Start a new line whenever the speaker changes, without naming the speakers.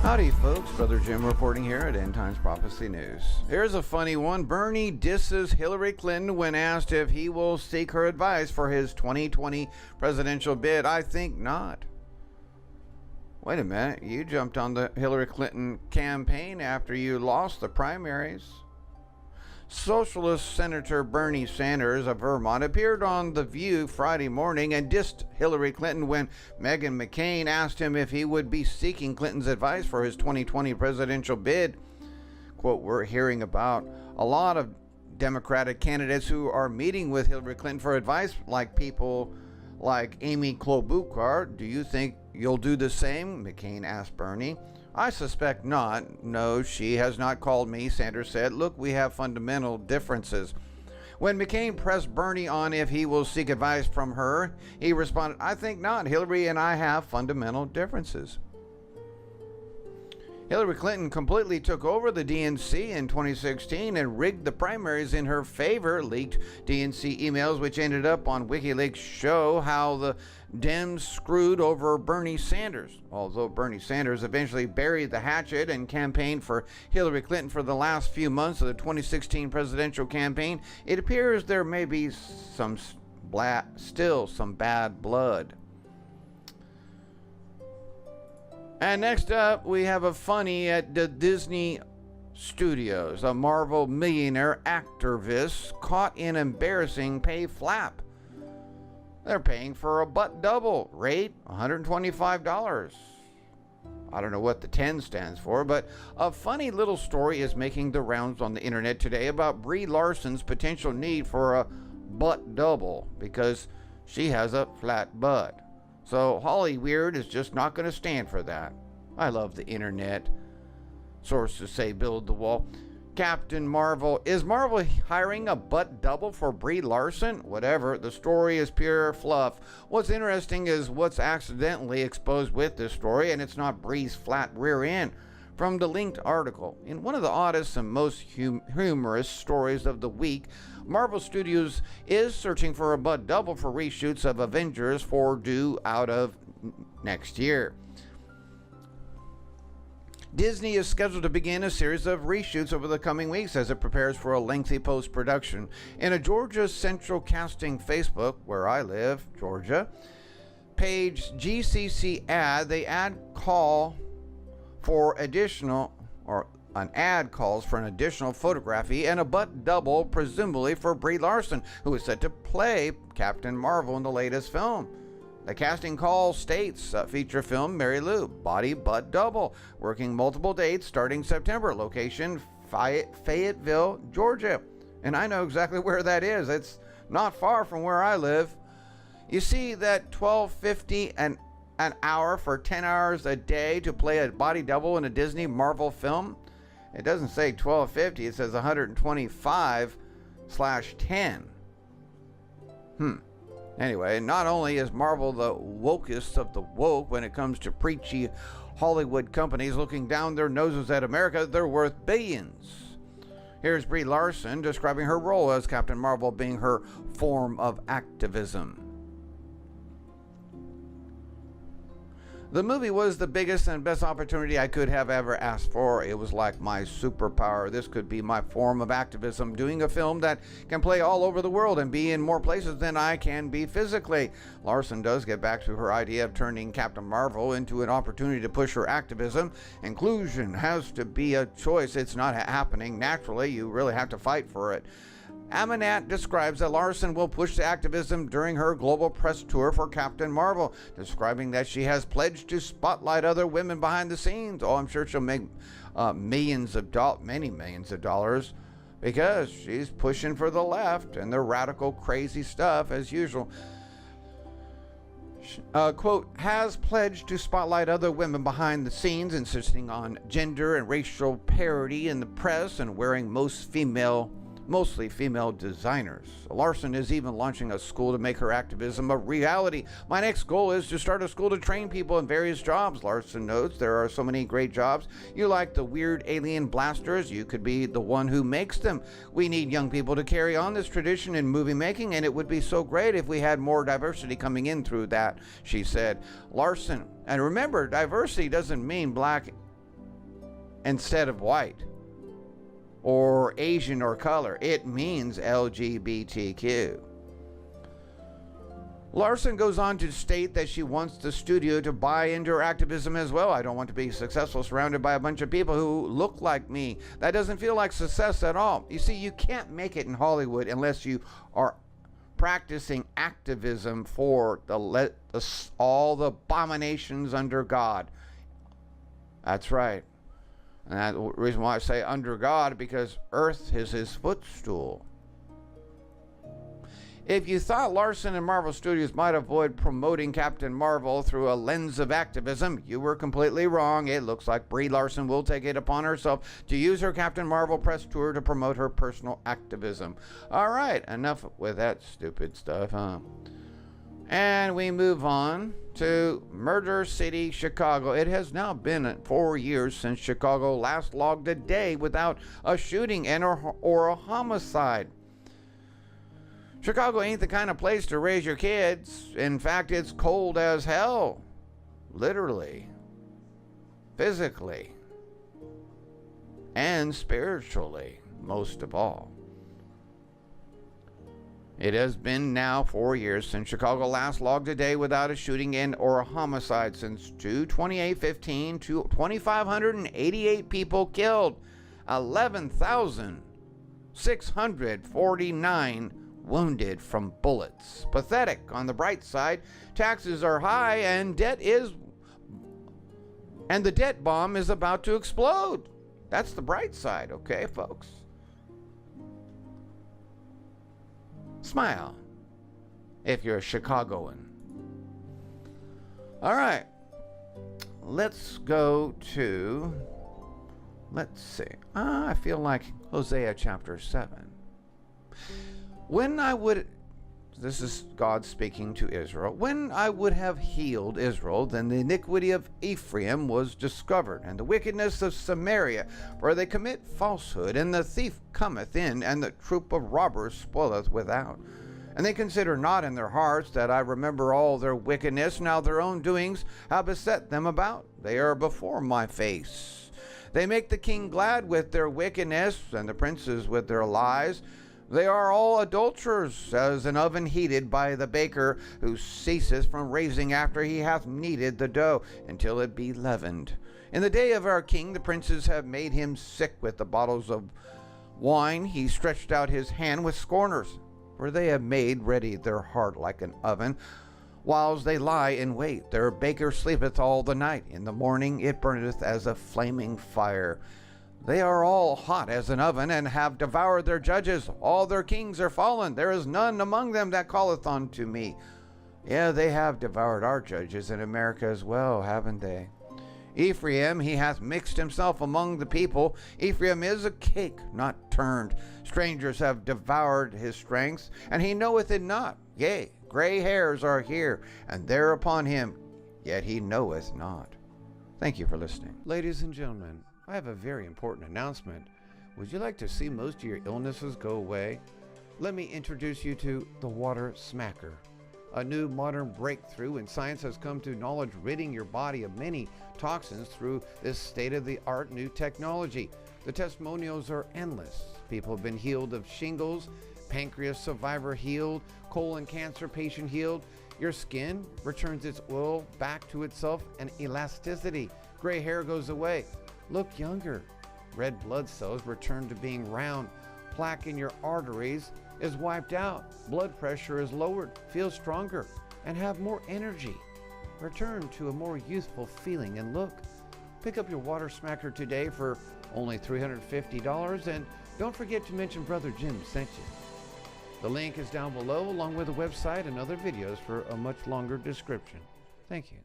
Howdy folks, Brother Jim reporting here at End Times Prophecy News. Here's a funny one. Bernie disses Hillary Clinton when asked if he will seek her advice for his 2020 presidential bid. I think not. Wait a minute, you jumped on the Hillary Clinton campaign after you lost the primaries. Socialist Senator Bernie Sanders of Vermont appeared on The View Friday morning and dissed Hillary Clinton when Meghan McCain asked him if he would be seeking Clinton's advice for his 2020 presidential bid. Quote, we're hearing about a lot of Democratic candidates who are meeting with Hillary Clinton for advice, like people like Amy Klobuchar. Do you think you'll do the same? McCain asked Bernie. I suspect not. No, she has not called me, Sanders said. Look, we have fundamental differences. When McCain pressed Bernie on if he will seek advice from her, he responded, I think not. Hillary and I have fundamental differences. Hillary Clinton completely took over the DNC in 2016 and rigged the primaries in her favor. Leaked DNC emails, which ended up on WikiLeaks, show how the Dems screwed over Bernie Sanders. Although Bernie Sanders eventually buried the hatchet and campaigned for Hillary Clinton for the last few months of the 2016 presidential campaign, it appears there may be still some bad blood. And next up, we have a funny at the Disney Studios. A Marvel millionaire activist caught in embarrassing pay flap. They're paying for a butt double. Rate $125. I don't know what the 10 stands for, but a funny little story is making the rounds on the internet today about Brie Larson's potential need for a butt double because she has a flat butt. So Hollyweird is just not going to stand for that. I love the internet. Sources say build the wall. Captain Marvel. Is Marvel hiring a butt double for Brie Larson? Whatever. The story is pure fluff. What's interesting is what's accidentally exposed with this story, and it's not Brie's flat rear end. From the linked article, in one of the oddest and most humorous stories of the week, Marvel Studios is searching for a butt double for reshoots of Avengers 4 due out of next year. Disney is scheduled to begin a series of reshoots over the coming weeks as it prepares for a lengthy post-production. In a Georgia Central Casting Facebook, where I live, Georgia, page GCC ad, an ad calls for an additional photography and a butt double, presumably for Brie Larson, who is set to play Captain Marvel in the latest film. The casting call states, feature film Mary Lou, body butt double, working multiple dates starting September, location Fayetteville, Georgia. And I know exactly where that is. It's not far from where I live. You see that $12.50 an hour for 10 hours a day to play a body double in a Disney Marvel film? It doesn't say $12.50, it says $125/10. Anyway, not only is Marvel the wokest of the woke when it comes to preachy Hollywood companies looking down their noses at America, they're worth billions. Here's Brie Larson describing her role as Captain Marvel being her form of activism. The movie was the biggest and best opportunity I could have ever asked for. It was like my superpower. This could be my form of activism, doing a film that can play all over the world and be in more places than I can be physically. Larson does get back to her idea of turning Captain Marvel into an opportunity to push her activism. Inclusion has to be a choice. It's not happening naturally. You really have to fight for it. Amanat describes that Larson will push the activism during her global press tour for Captain Marvel, describing that she has pledged to spotlight other women behind the scenes. Oh, I'm sure she'll make many millions of dollars because she's pushing for the left and their radical, crazy stuff as usual. Quote, has pledged to spotlight other women behind the scenes, insisting on gender and racial parity in the press and wearing mostly female designers. Larson is even launching a school to make her activism a reality. My next goal is to start a school to train people in various jobs. Larson notes there are so many great jobs. You like the weird alien blasters, you could be the one who makes them. We need young people to carry on this tradition in movie making, and it would be so great if we had more diversity coming in through that, she said. Larson, and remember, diversity doesn't mean black instead of white or Asian or color. It means LGBTQ. Larson goes on to state that she wants the studio to buy into her activism as well. I don't want to be successful surrounded by a bunch of people who look like me. That doesn't feel like success at all. You see, you can't make it in Hollywood unless you are practicing activism for all the abominations under God. That's right. And that's the reason why I say under God, because earth is his footstool. If you thought Larson and Marvel Studios might avoid promoting Captain Marvel through a lens of activism, you were completely wrong. It looks like Brie Larson will take it upon herself to use her Captain Marvel press tour to promote her personal activism. All right, enough with that stupid stuff, huh? And we move on to Murder City, Chicago. It has now been 4 years since Chicago last logged a day without a shooting or a homicide. Chicago ain't the kind of place to raise your kids. In fact, it's cold as hell. Literally. Physically. And spiritually, most of all. It has been now 4 years since Chicago last logged a day without a shooting or a homicide. Since 2/28/15, 2,588 people killed, 11,649 wounded from bullets. Pathetic. On the bright side, taxes are high and the debt bomb is about to explode. That's the bright side, okay, folks? Smile if you're a Chicagoan. All right. Let's go to, let's see. I feel like Hosea chapter 7. This is God speaking to Israel. When I would have healed Israel, then the iniquity of Ephraim was discovered, and the wickedness of Samaria, for they commit falsehood, and the thief cometh in, and the troop of robbers spoileth without. And they consider not in their hearts that I remember all their wickedness. Now their own doings have beset them about. They are before my face. They make the king glad with their wickedness, and the princes with their lies. They are all adulterers, as an oven heated by the baker, who ceases from raising after he hath kneaded the dough, until it be leavened. In the day of our king, the princes have made him sick with the bottles of wine. He stretched out his hand with scorners, for they have made ready their heart like an oven, whiles they lie in wait. Their baker sleepeth all the night. In the morning it burneth as a flaming fire. They are all hot as an oven, and have devoured their judges. All their kings are fallen. There is none among them that calleth unto me. Yeah, they have devoured our judges in America as well, haven't they? Ephraim, he hath mixed himself among the people. Ephraim is a cake not turned. Strangers have devoured his strength, and he knoweth it not. Yea, gray hairs are here and there upon him, yet he knoweth not. Thank you for listening. Ladies and gentlemen, I have a very important announcement. Would you like to see most of your illnesses go away? Let me introduce you to the Water Smacker. A new modern breakthrough in science has come to knowledge, ridding your body of many toxins through this state-of-the-art new technology. The testimonials are endless. People have been healed of shingles, pancreas survivor healed, colon cancer patient healed. Your skin returns its oil back to itself and elasticity. Gray hair goes away. Look younger. Red blood cells return to being round. Plaque in your arteries is wiped out. Blood pressure is lowered. Feel stronger and have more energy. Return to a more youthful feeling and look. Pick up your Water Smacker today for only $350, and don't forget to mention Brother Jim sent you. The link is down below, along with the website and other videos for a much longer description. Thank you.